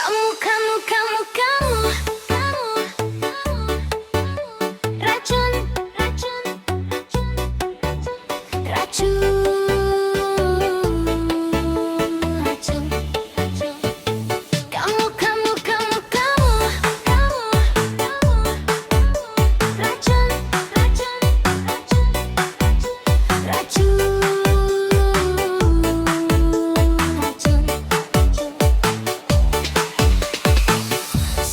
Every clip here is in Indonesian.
Kamu, kamu, kamu, kamu, kamu, racun, racun, racun, racun, racun, racun. Kamu, kamu, kamu, kamu, kamu, racun, racun, racun, racun, racun, racun.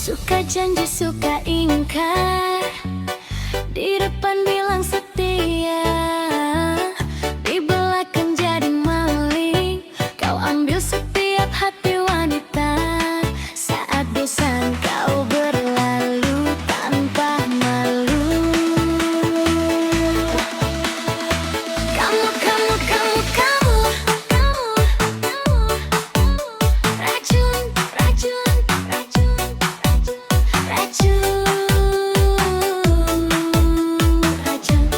Suka janji, suka ingkar, di depan bilang setia, di belakang jadi maling. Kau ambil setiap hati wanita, saat bosan kau berlalu tanpa malu. Kamu, kamu, kamu, kamu, kamu, kamu, racun, racun, racun, racun, racun, racun.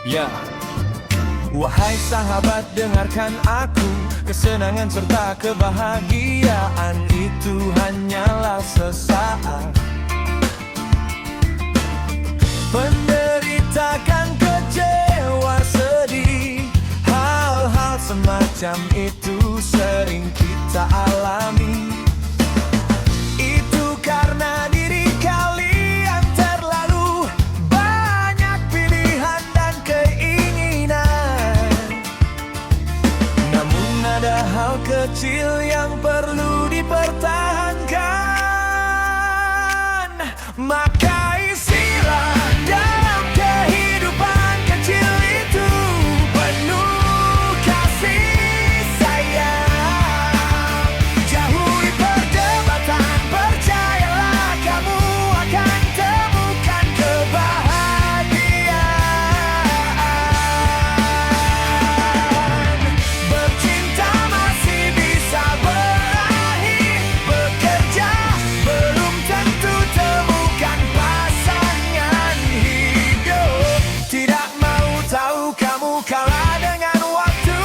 Ya, wahai sahabat, dengarkan aku. Kesenangan serta kebahagiaan itu hanyalah sesaat. Penderitakan, kecewa, sedih, hal-hal semacam itu sering kita alami. Itu karena diri kalian terlalu banyak pilihan dan keinginan. Namun ada hal kecil yang perlu dipertahankan. Maka isilah dalam kehidupan kecil itu penuh kasih sayang. Jauhi perdebatan, percayalah kamu akan temukan kebahagiaan. Bercinta masih bisa berakhir, bekerja belum tentu temukan pasangan hidup. Tidak mau tahu kamu kalah dengan waktu.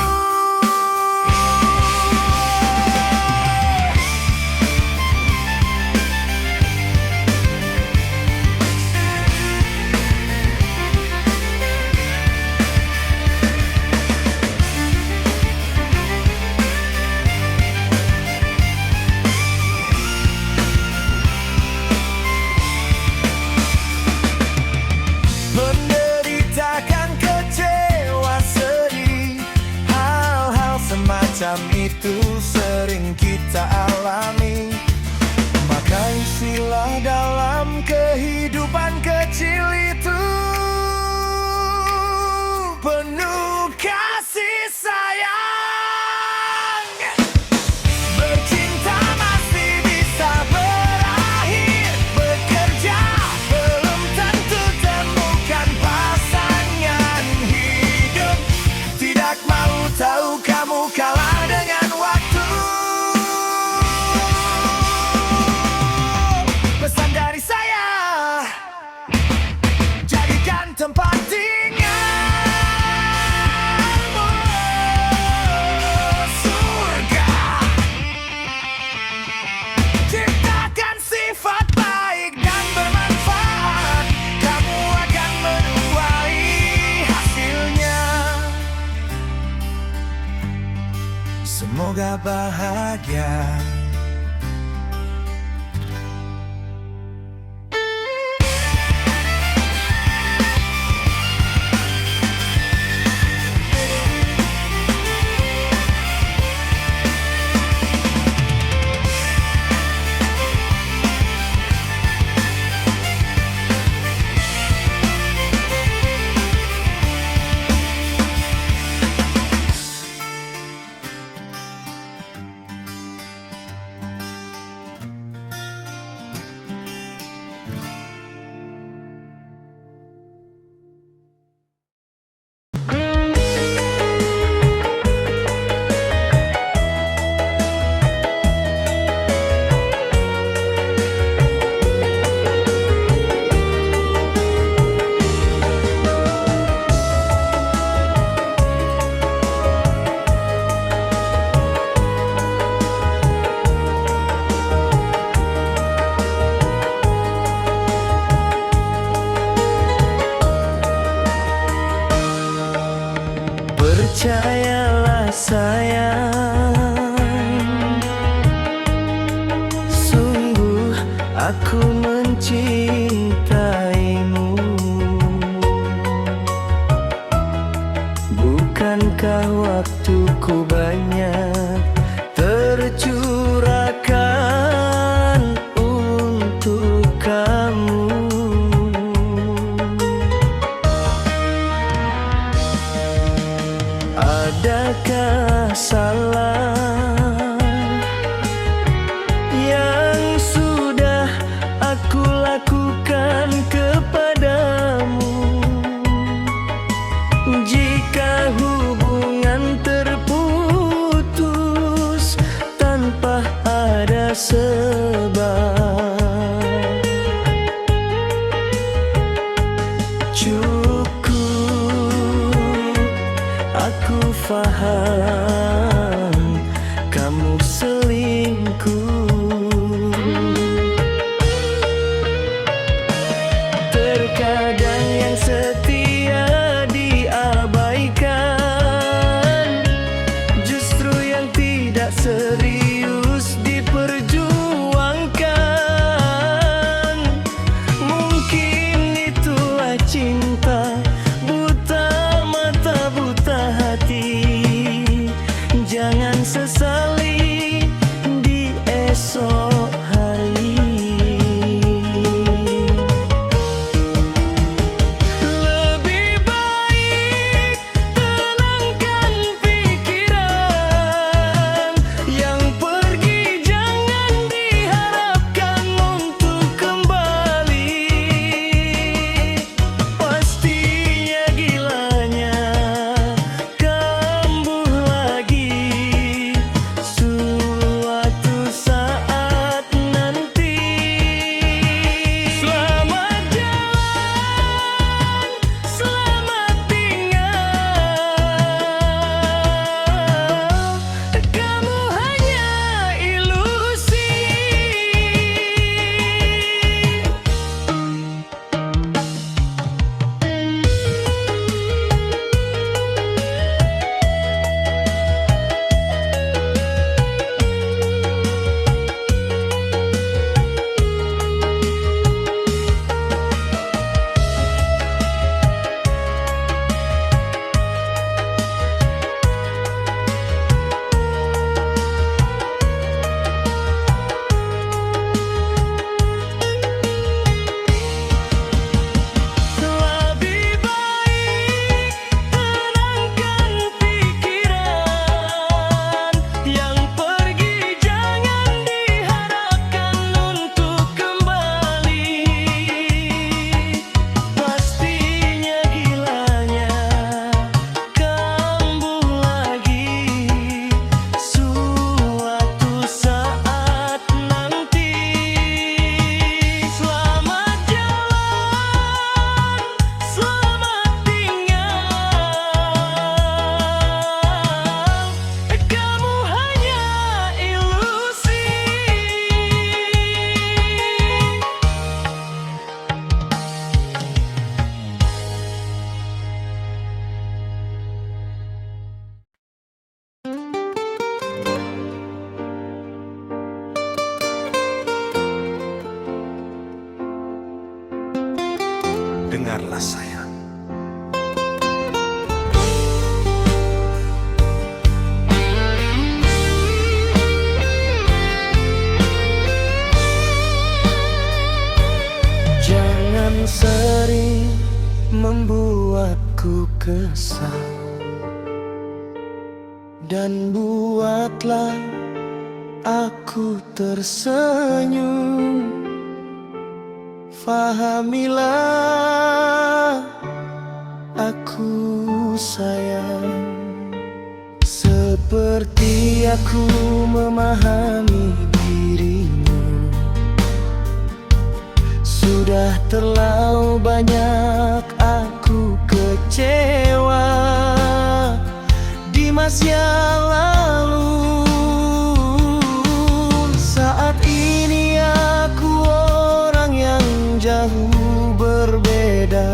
Menderitakan, kecewa, sedih, hal-hal semacam itu sering kita alami. Maka isilah dalam kehidupan kecil itu penuh kasih sayang. Bercinta masih bisa berakhir, bekerja belum tentu temukan pasangan hidup. Tidak mau tahu kamu kalah dengan waktu. Pesan dari saya, jadikan tempat tinggalmu surga. Ciptakan sifat baik dan bermanfaat, kamu akan menuai hasilnya. Semoga bahagia. Percayalah sayang, sungguh aku mencintaimu. Bukankah waktuku banyak tercurahkan untuk kamu? Adakah salah yang sudah aku lakukan kepadamu? Jika hubungan terputus tanpa ada sebab, cukup faham kamu selingkuh. Terkadang yang setia diabaikan, justru yang tidak serius diperjuangkan. Mungkin itulah cinta, buta mata buta hati. Jangan sesali di esok hari. Lebih baik tenangkan pikiran, yang pergi jangan diharapkan untuk kembali. Pastinya gilanya kambuh lagi suatu saat nanti. Selamat jalan, selamat tinggal, kamu hanya ilusi. Lebih baik tenangkan pikiran, yang pergi jangan diharapkan untuk kembali. Pastinya gilanya kambuh lagi suatu saat nanti. Selamat jalan, selamat tinggal, kamu hanya ilusi. Dengarlah sayang, Jangan sering membuatku kesal, dan buatlah aku tersenyum. Fahamilah aku sayang, seperti aku memahami dirimu. Sudah terlalu banyak aku kecewa di masa lalu. Saat ini aku orang yang jauh berbeda,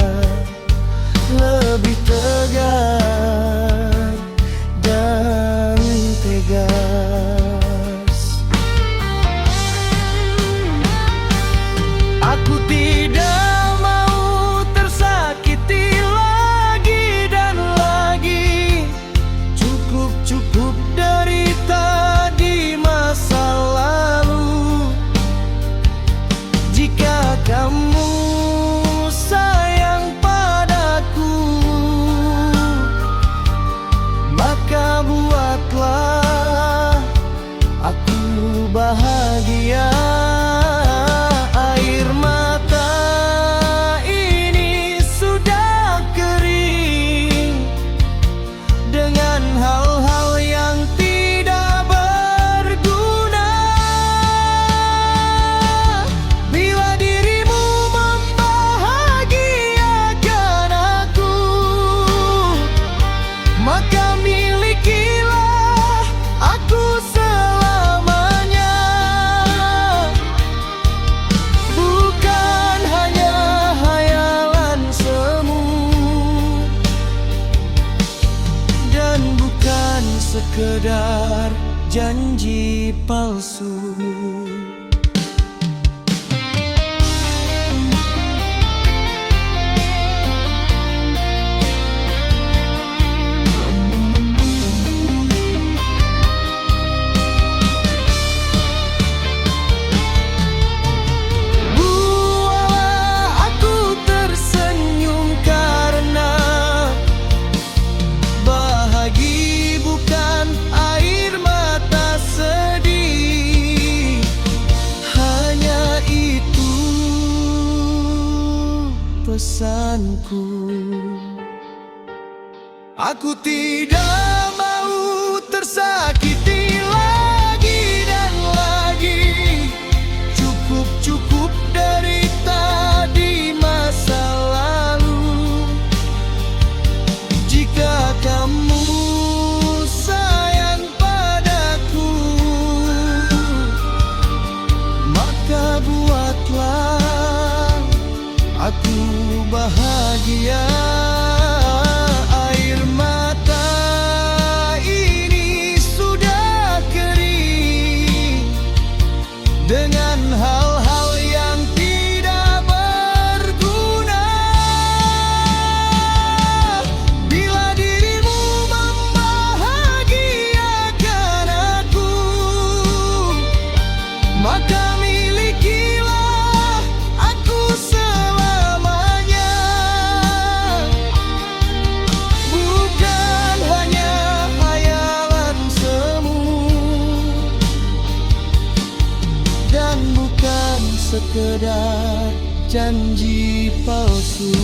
lebih tegar dan tegas. Aku tidak mau tersakiti lagi dan lagi. Cukup derita di masa lalu. Jika kamu sayang padaku, sekedar janji palsu. Buahlah aku tersenyum karena bahagia bukan air mata sedih. Hanya itu pesanku. Aku tidak mau tersakiti lagi dan lagi. Cukup derita di masa lalu. Jika kamu sayang padaku, maka buatlah aku bahagia. Air mata ini sudah kering dengan hal-hal yang tidak berguna. Bila dirimu membahagiakan aku, maka milikilah aku selamanya. Bukan hanya hayalan semu, dan bukan sekedar janji palsu.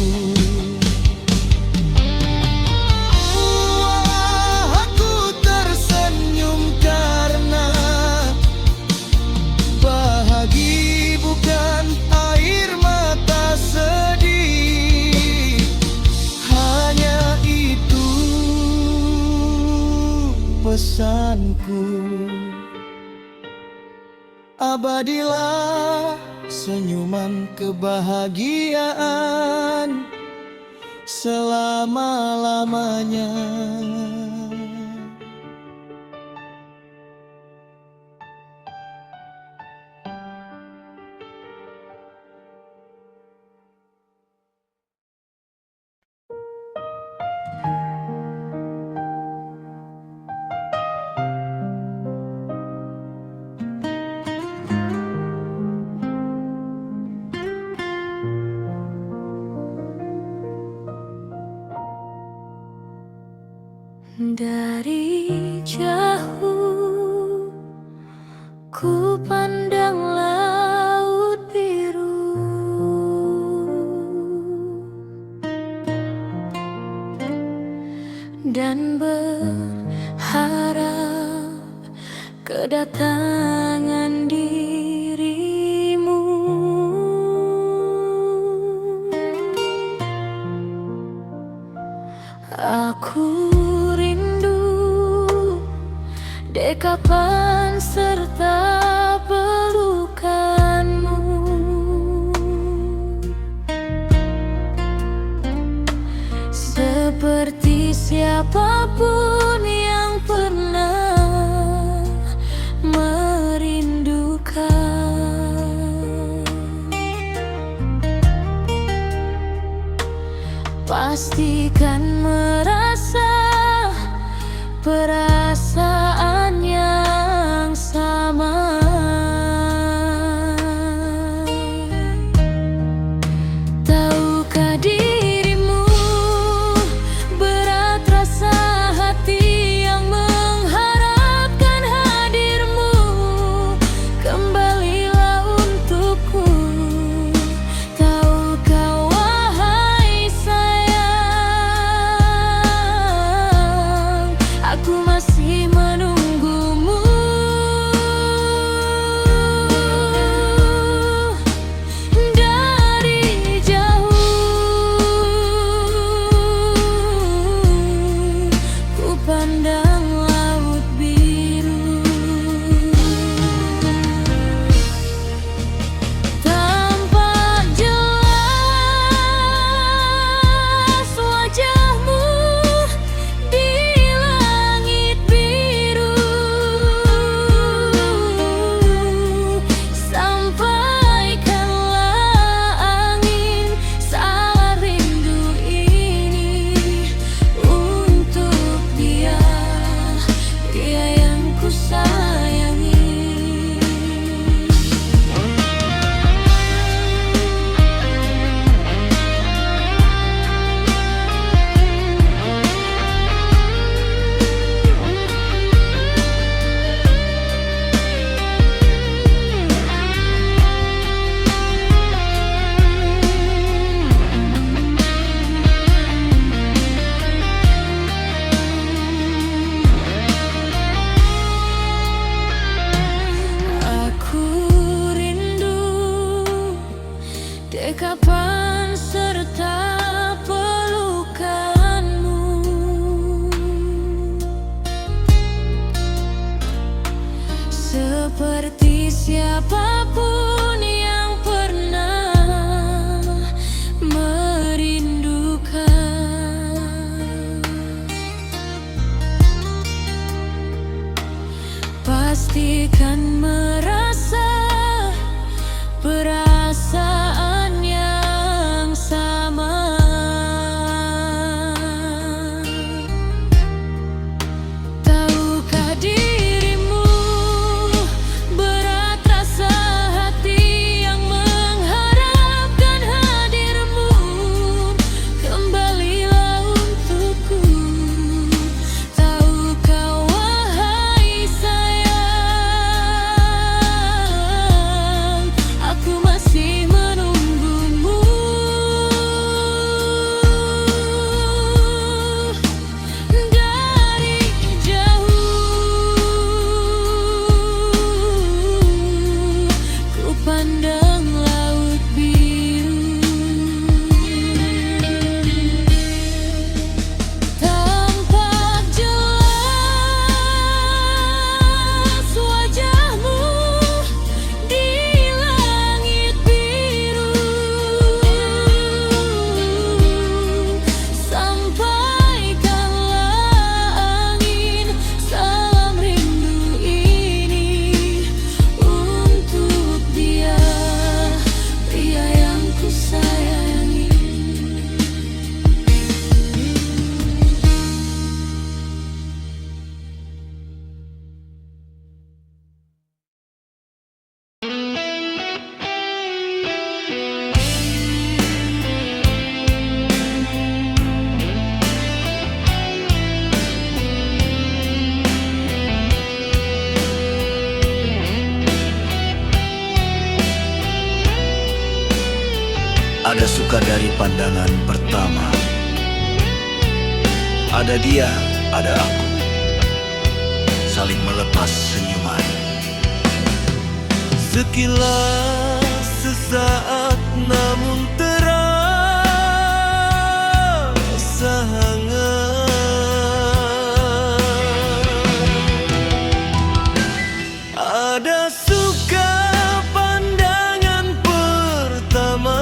Walau aku tersenyum karena bahagia bukan air mata sedih. Hanya itu pesanku. Abadilah senyuman kebahagiaan selama-lamanya. Dari jauh ku pandang laut biru, dan berharap kedatangan dirimu. Aku dekapan serta pelukanmu, seperti siapapun yang pernah merindukan. Pastikan merasa perasaan yang sama. Tahukah dirimu berat rasa hati yang mengharapkan hadirmu? Kembalilah untukku. Tahukah wahai sayang, aku masih pastikan merasa perasaan yang sama. Tahukah dirimu berat rasa hati yang mengharapkan hadirmu? Kembalilah untukku. Tahukah wahai sayang, aku masih menunggumu. Dari jauh ku pandang laut biru, tampak jelas wajahmu di langit biru. Sampaikanlah angin salam rindu ini untuk dia, pria yang ku sayangi. Ada suka dari pandangan pertama. Ada dia, ada aku, saling melepas senyuman. Sekilas sesaat namun terasa hangat. Ada suka pandangan pertama,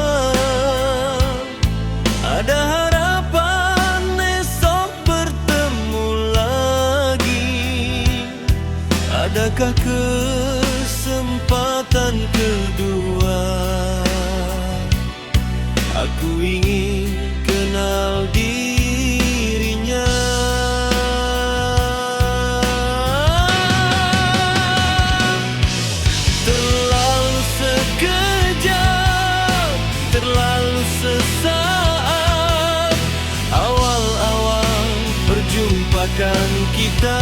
ada harapan esok bertemu lagi. Adakah kesempatan kedua? Aku ingin kenal dirinya. Terlalu sekejap, terlalu sesaat, awal-awal perjumpakan kita.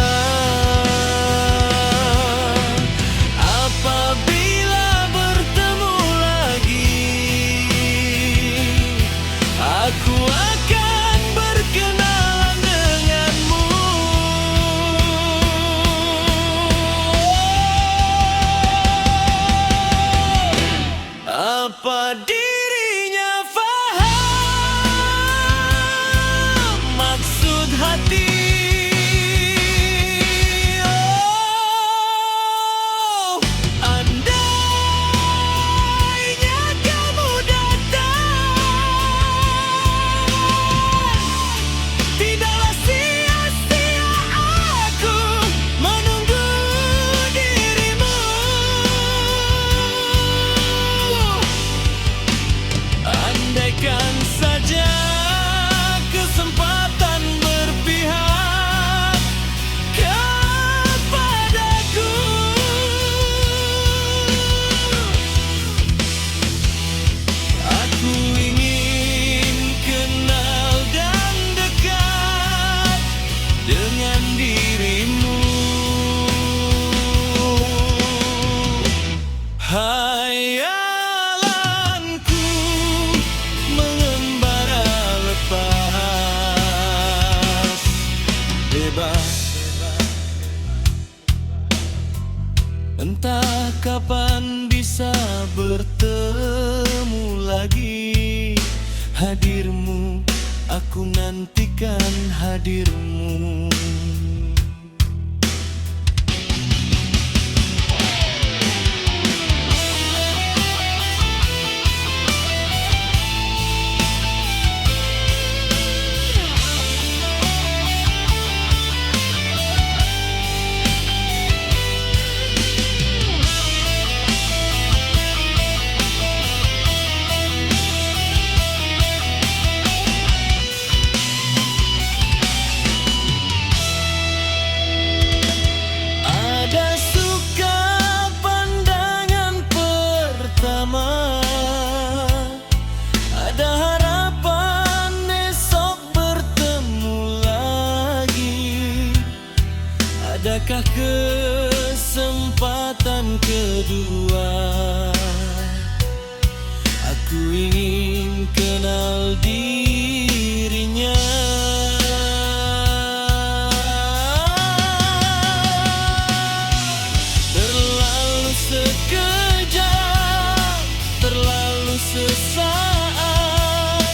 Apabila bertemu lagi, aku akan berkenalan denganmu. Apa dirinya faham maksud hati? Oh, andainya kamu datang, tidaklah sia-sia aku menunggu dirimu. Andaikan saja kesempatan berpihak kepadaku, aku ingin kenal dan dekat dengan dirimu. Hayalanku mengembara lepas, bebas. Entah kapan bisa bertemu lagi. Hadirmu, aku nantikan hadirmu. Adakah kesempatan kedua? Aku ingin kenal dirinya. Terlalu sekejap, terlalu sesaat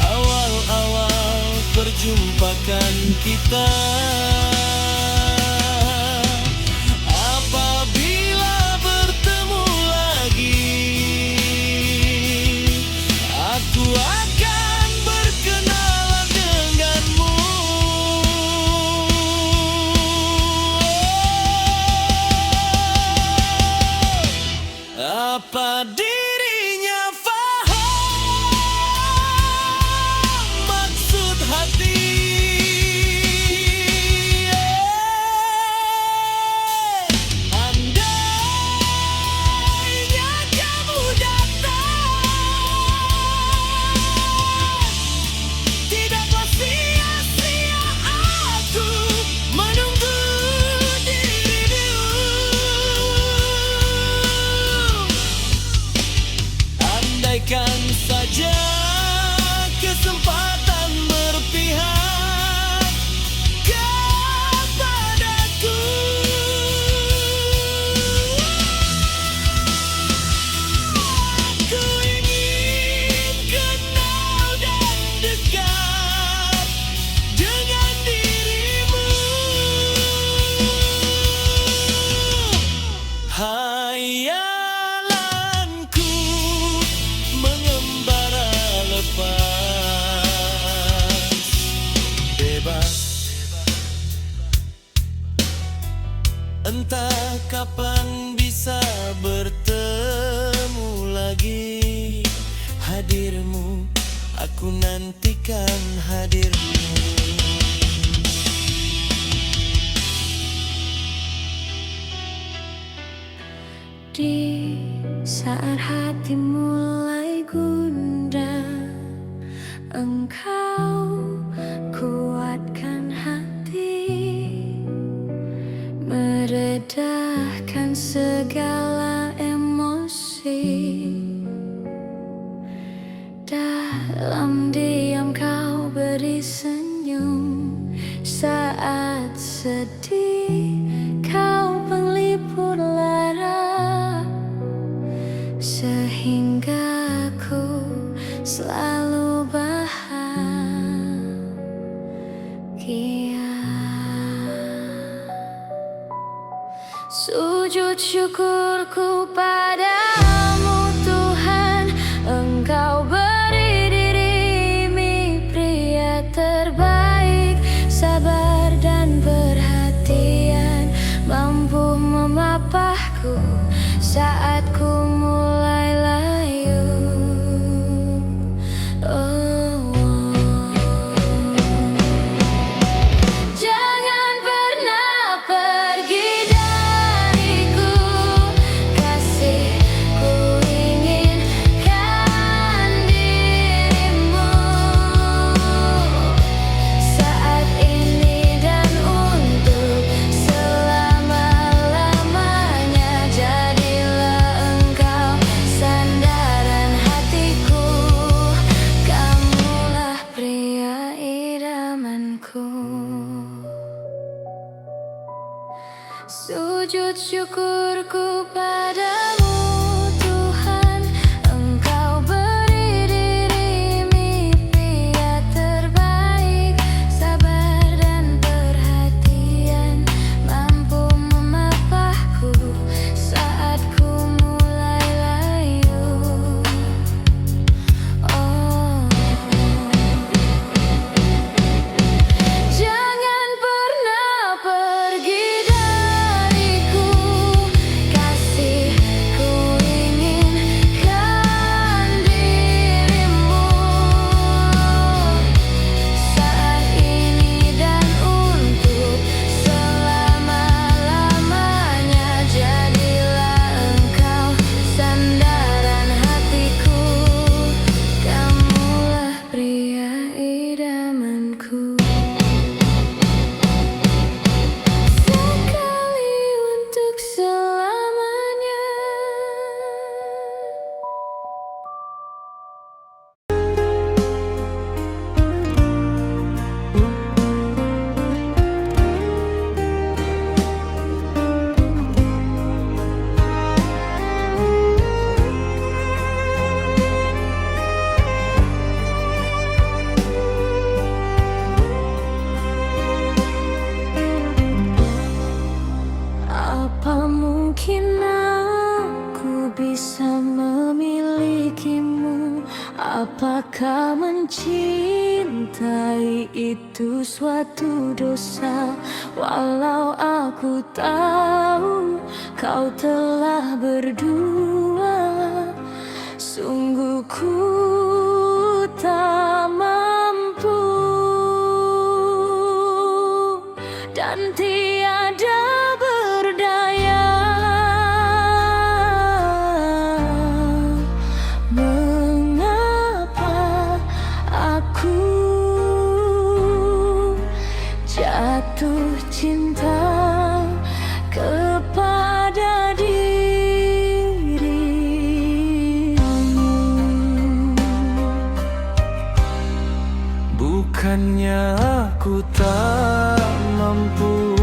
awal-awal perjumpakan kita. Apabila bertemu lagi, aku akan berkenalan denganmu. Apa dirinya faham maksud hati? Andainya kamu datang, tidaklah sia-sia aku menunggu dirimu. Andaikan saja kesempatan berpihak kepadaku. Aku ingin kenal dan dekat dengan dirimu. Hayalanku mengembara lepas, bebas. Entah kapan bisa bertemu lagi. Hadirmu, aku nantikan hadirmu. Di saat hati mulai gundah, Engkau kuatkan hati, meredahkan segala emosi. Dalam diam kau beri senyum, saat sedih kau penglipur lara, sehingga ku selalu bahagia. Sujud syukurku padamu Tuhan, Engkau beri dirimu pria terbaik, sabar dan perhatian, mampu memapahku saat ku mulai layu. Jangan pernah pergi dariku, kasih ku inginkan dirimu saat ini dan untuk selama-lamanya. Jadilah engkau sandaran hatiku, kamulah pria idamanku. Sujud syukurku padamu Tuhan, Engkau beri dirimu pria terbaik, sabar dan perhatian, mampu memapahku saat ku mulai layu. Jangan pernah pergi dariku, kasih Jika mencintai itu suatu dosa, walau aku tahu kau telah berdua, sungguh ku tak mampu dan tiada berdaya. Mengapa aku jatuh cinta kepada dirimu? Bukannya aku tak mampu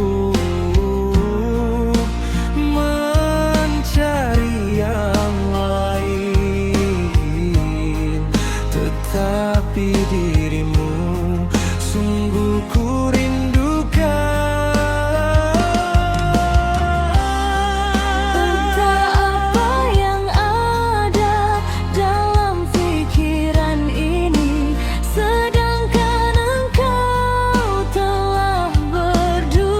mencari yang lain, tetapi dirimu sungguh ku rindukan. Entah apa yang ada dalam pikiran ini, sedangkan engkau telah berdua,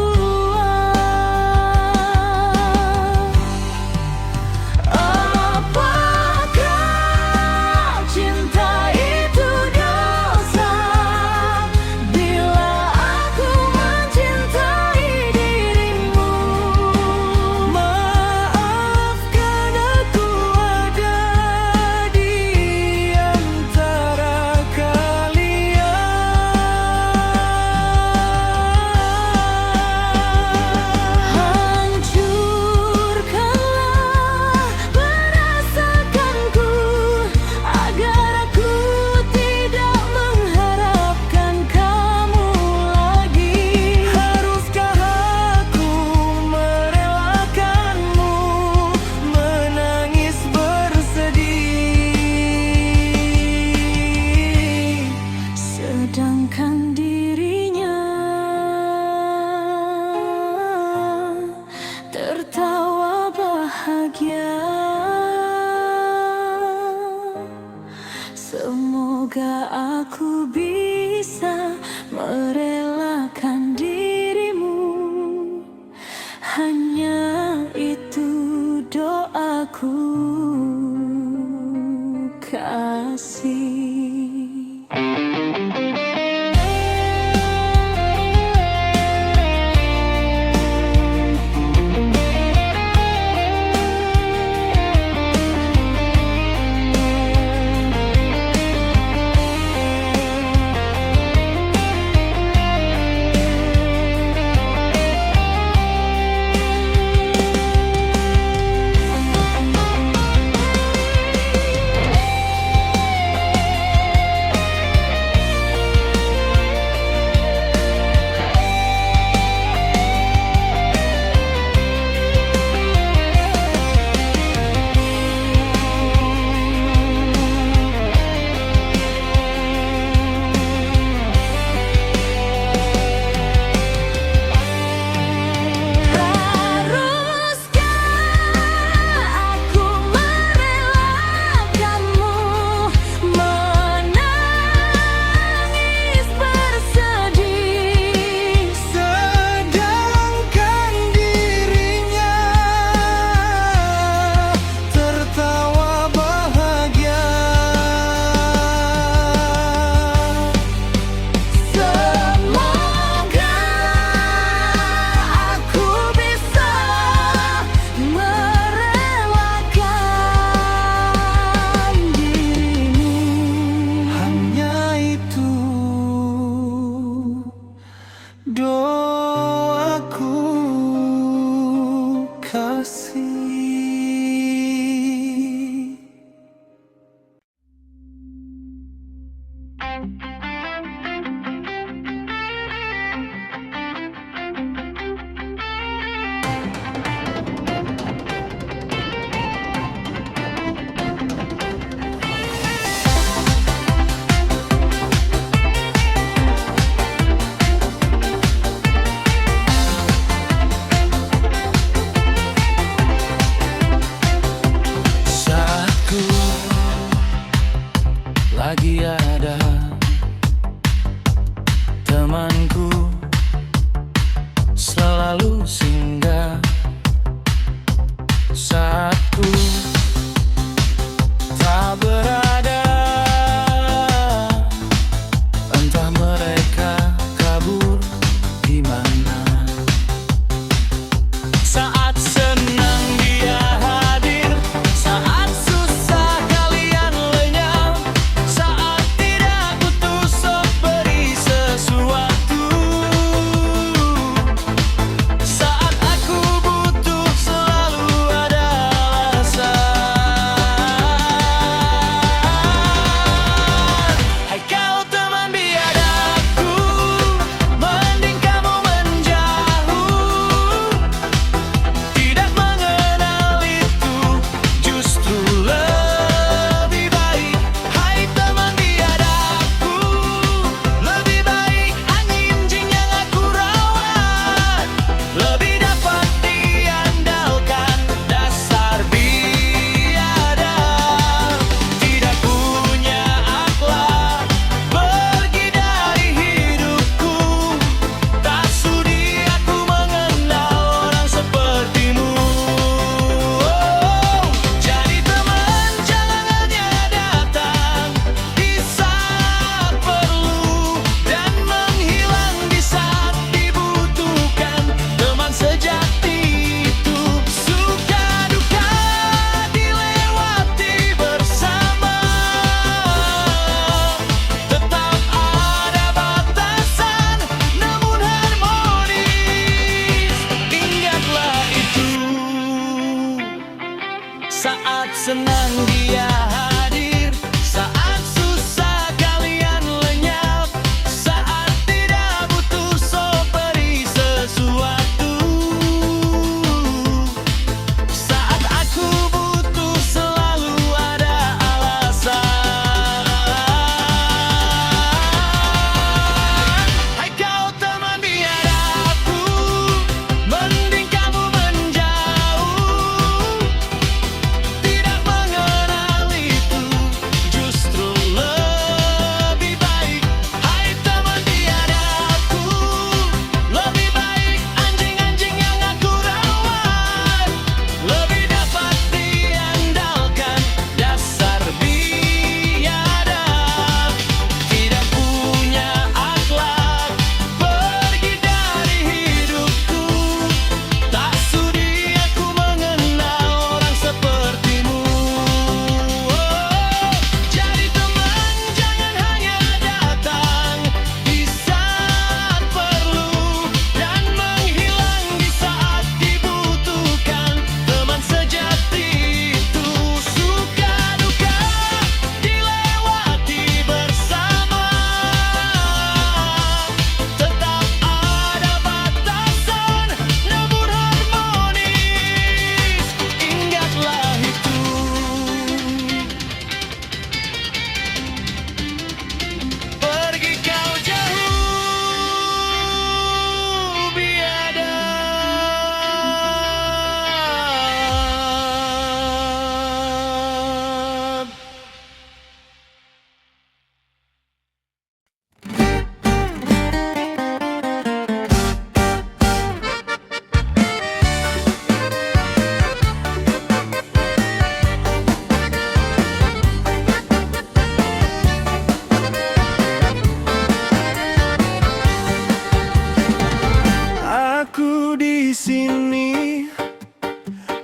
di sini,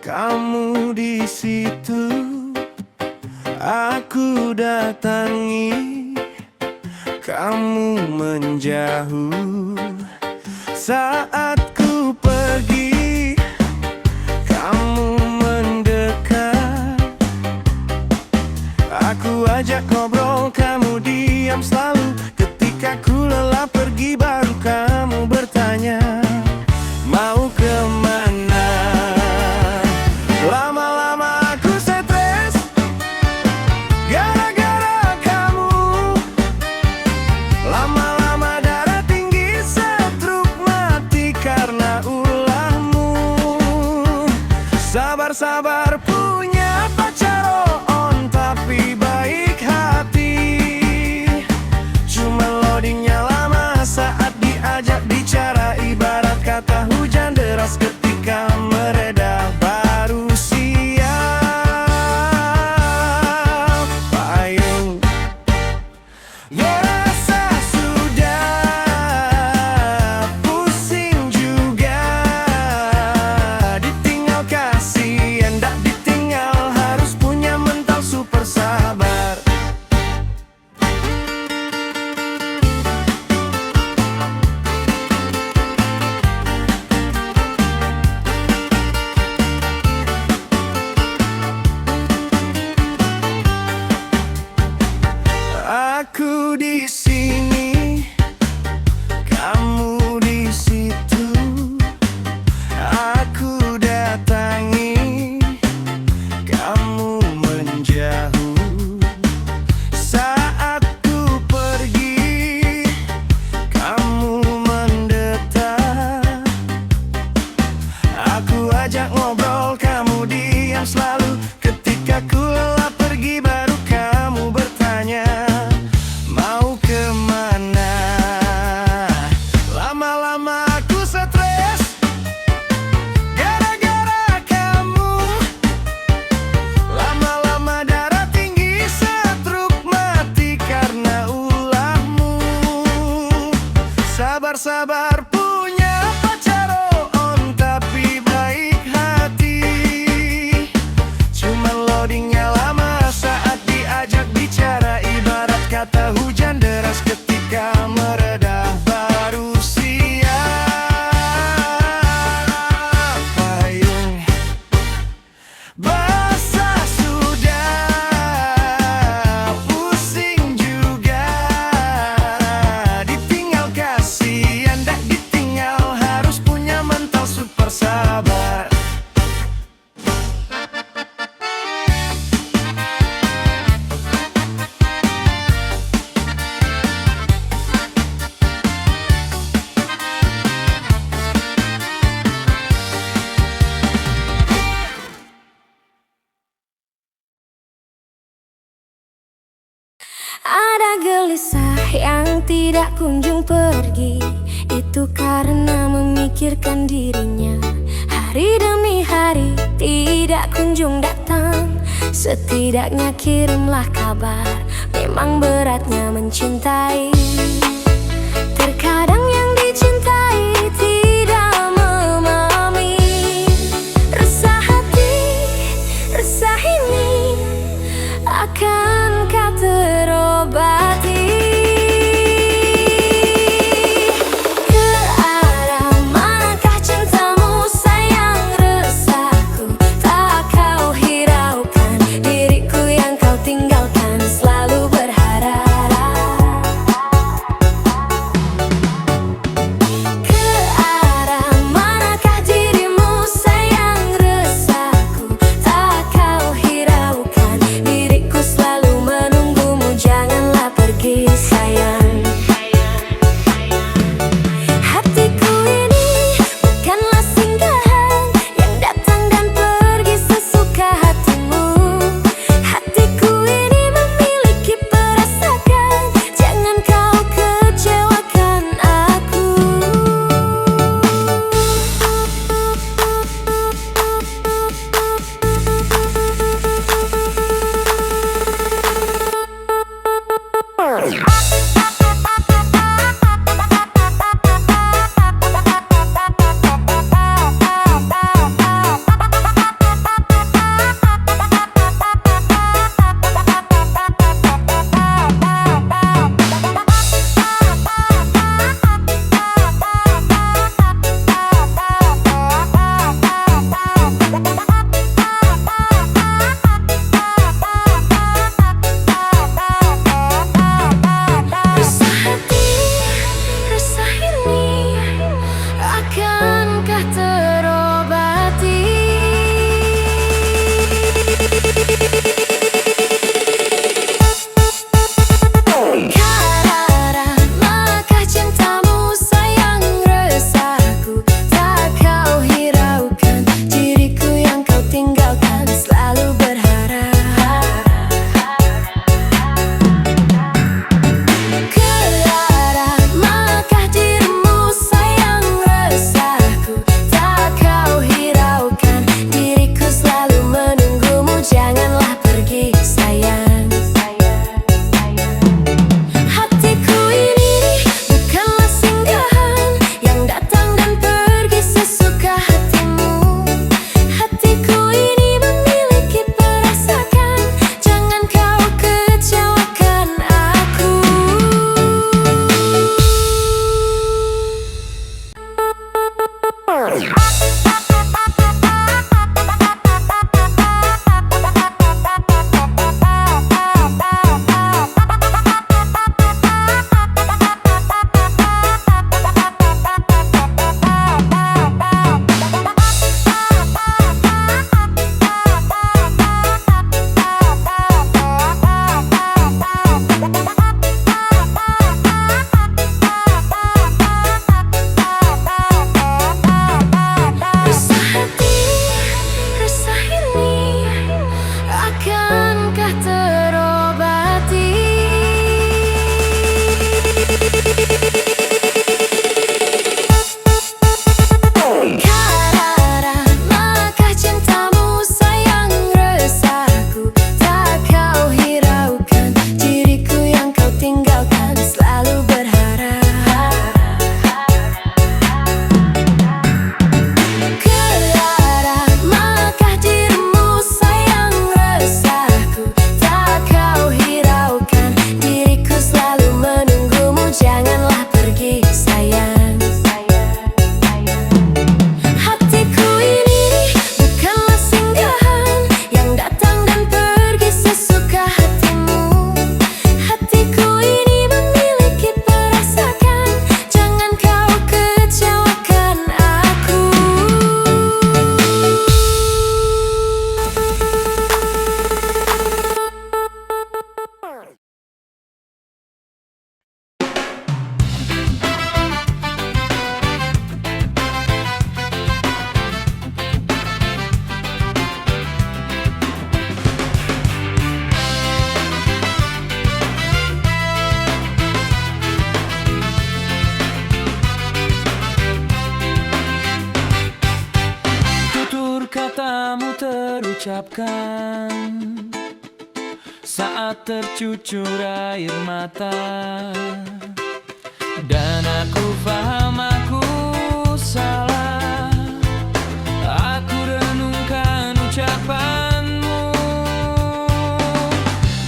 kamu di situ. Aku datangi, kamu menjauh. Saat ku pergi, kamu mendekat. Aku ajak ngobrol, kamu diam selalu. Ketika ku lelah pergi, baru kamu bertanya, mau kemana? Lama-lama aku stres gara-gara kamu. Lama-lama darah tinggi, stroke mati karena ulahmu. Sabar-sabar punya pacar on tapi baik hati. Cuma loadingnya lama saat diajak bicara. Ibarat kata hujan deras ketika mereda baru siap payung. Ngerasa sudah pusing juga, ditinggal kasihan, tak ditinggal harus punya mental super sabar. Aku di sini, kamu di situ. Aku datangi, kamu menjauh. Saat ku pergi, kamu mendekat. Aku ajak ngobrol, kamu diam selalu. Ketika ku lelah pergi, baru kamu bertanya, mau kemana? Lama-lama aku stres gara-gara kamu. Lama-lama darah tinggi, stroke mati karena ulahmu. Sabar-sabar punya pacar on tapi baik hati. Cuma loadingnya lama saat diajak bicara. Ibarat kata hujan deras ketika mereda baru siap payung. Basah sudah, pusing juga, ditinggal kasihan, tak ditinggal harus punya mental super sabar. Ada gelisah yang tidak kunjung pergi. Itu karena memikirkan dirinya. Hari demi hari tidak kunjung datang. Setidaknya kirimlah kabar. Memang beratnya mencintai. Terkadang yang dicintai tidak memahami. Resah hati, resah ini akankah terobati? Ke arah manakah cintamu sayang? Resahku tak kau hiraukan. Diriku yang kau tinggalkan selalu berharap. Resah hati, resah ini akankah terobati? Karara, maukah cintamu sayang resahku tak kau hiraukan, diriku yang kau tinggalkan selalu berharap. Clara, maukah dirimu sayang resahku tak kau hiraukan, diriku selalu menunggumu, janganlah pergi sayang. Hatiku ini bukanlah singgahan yang datang dan pergi sesuka hatimu. Hatiku ini memiliki perasaan, jangan kau kecewakan aku. Tutur katamu terucapkan saat tercucur air mata, dan aku paham aku salah. Aku renungkan ucapanmu,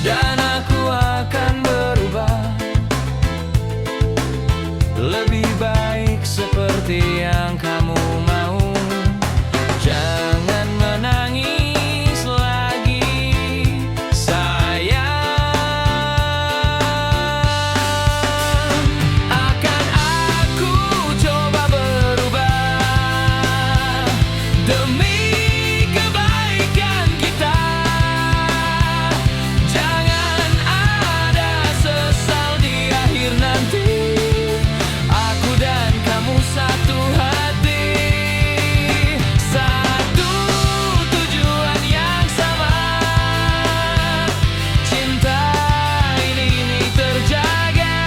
dan aku akan berubah lebih baik seperti yang kamu mau. Jangan menangis lagi sayang. Akan aku coba berubah demi kebaikan kita. Jangan ada sesal di akhir nanti. Aku dan kamu satu hati, satu tujuan yang sama. Cinta ini terjaga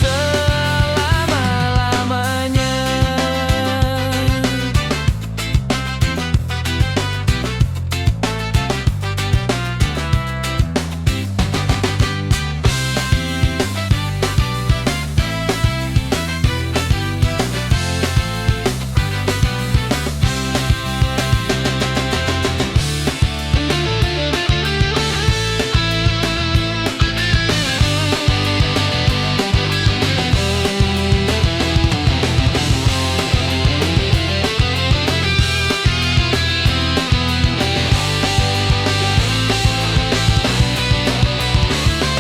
selama-lamanya.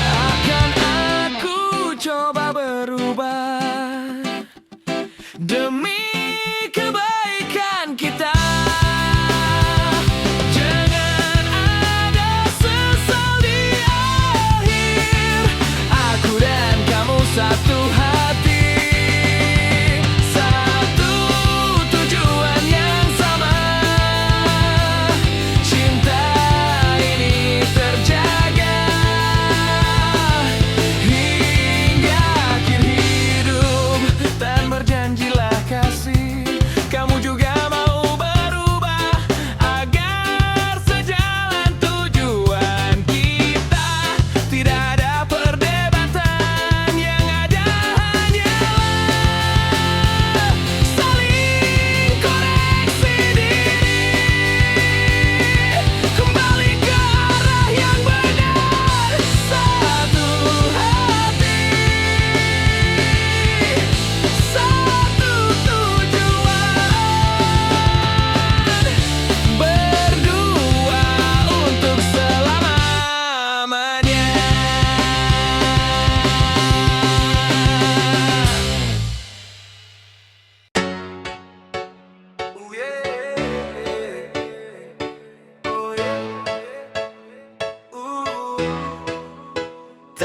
Akan aku coba berubah demi kebaikan kita. Jangan ada sesal di akhir. Aku dan kamu satu hati, satu tujuan yang sama. Cinta ini terjaga hingga akhir hidup, dan berjanjilah kasih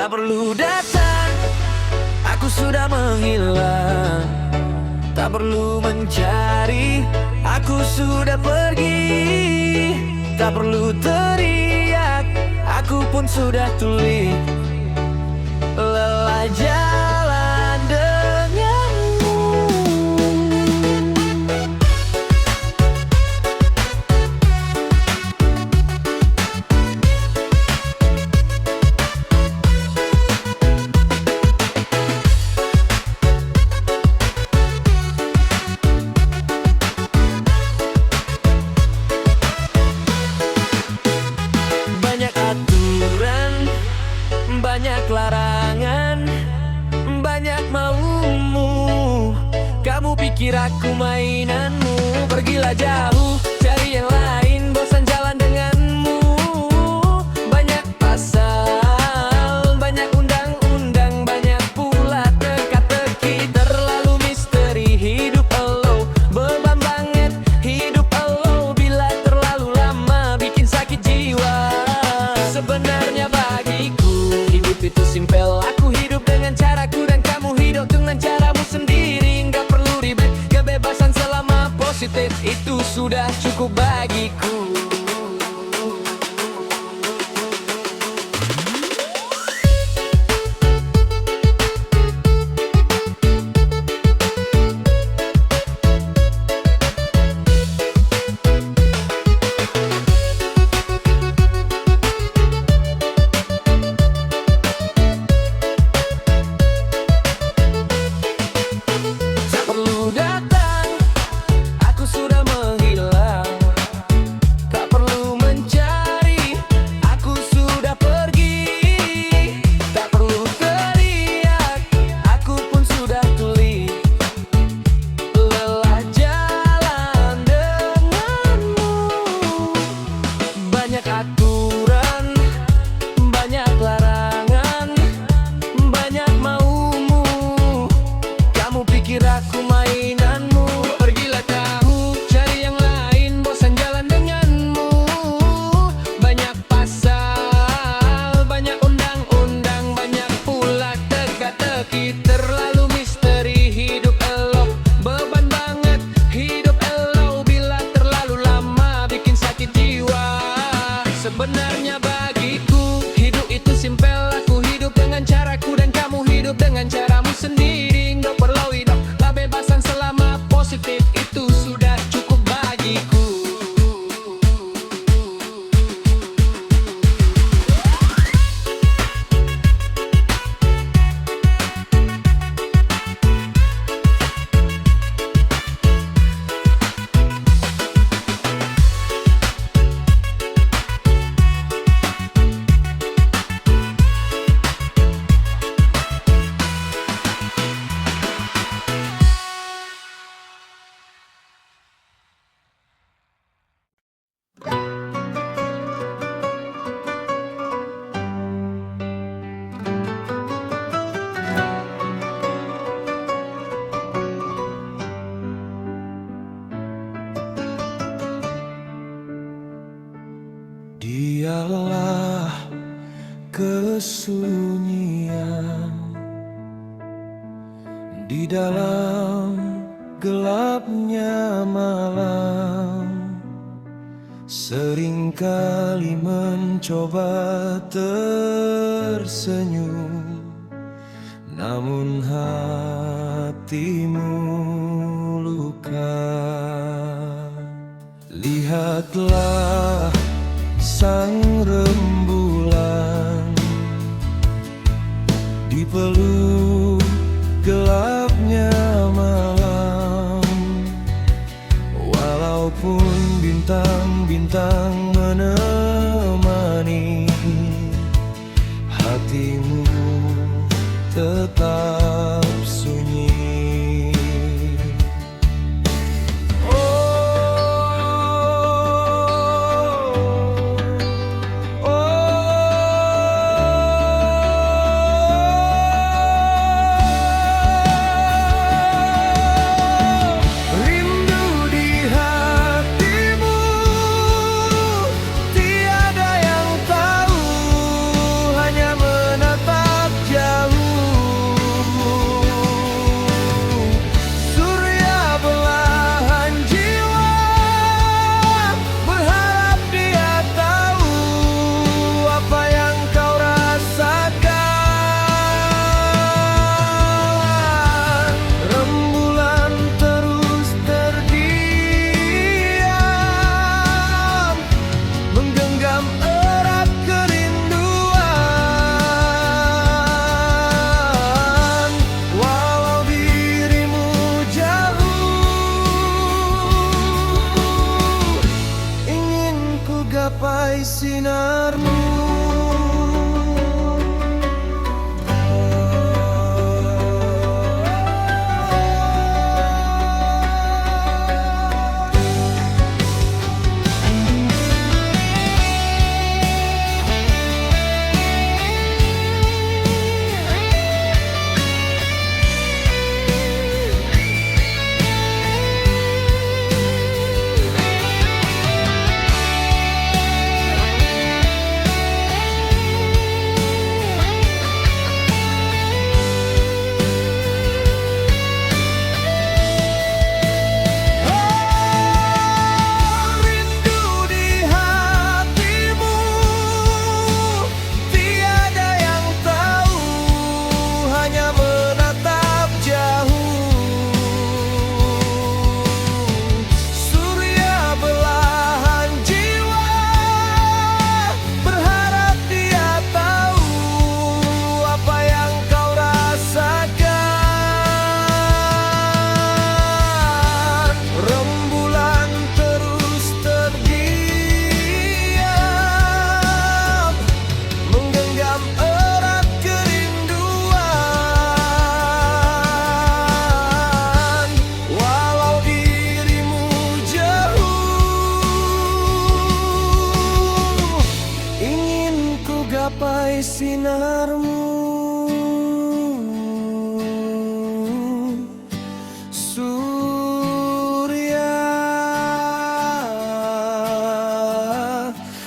Tak perlu datang, aku sudah menghilang. Tak perlu mencari, aku sudah pergi. Tak perlu teriak, aku pun sudah tuli. Lelah jalan denganmu. Banyak aturan, banyak larangan, banyak maumu. Kamu pikir aku mainanmu. Pergilah jauh, cari yang lain, bosan jalan denganmu. Banyak pasal, banyak undang-undang, banyak pula teka-teki. Terlalu misteri hidup elo, beban banget hidup elo. Bila terlalu lama bikin sakit jiwa. Sebenarnya bagiku hidup itu simpel. Aku hidup dengan caraku dan kamu hidup dengan caramu sendiri. Nggak perlu ribet, kebebasan selama positif itu sudah cukup bagiku. Tak perlu datang, aku sudah menghilang. Tak perlu mencari, aku sudah pergi. Tak perlu teriak, aku pun sudah tuli. Lelah jalan denganmu. Banyak aturan, banyak larangan, banyak maumu. Kamu pikir aku mainanmu. Pergilah jauh, cari yang lain, bosan jalan denganmu. Banyak pasal, banyak undang-undang, banyak pula teka-teki. Terlalu misteri hidup elo, beban banget hidup elo. Bila terlalu lama bikin sakit jiwa. Sebenarnya bagiku hidup itu simpel. Aku hidup dengan caraku dan kamu hidup dengan caramu sendiri. Nggak perlu hidup kebebasan selama positif itu sudah cukup bagiku. Dialah kesunyian di dalam gelapnya malam. Seringkali mencoba tersenyum, namun hatimu luka. Lihatlah sang rembulan di peluk gelapnya malam. Walaupun bintang-bintang menemani, hatimu tetap sunyi. Oh, sinarmu. Gapai sinarmu, Surya.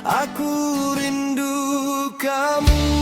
Aku rindu kamu.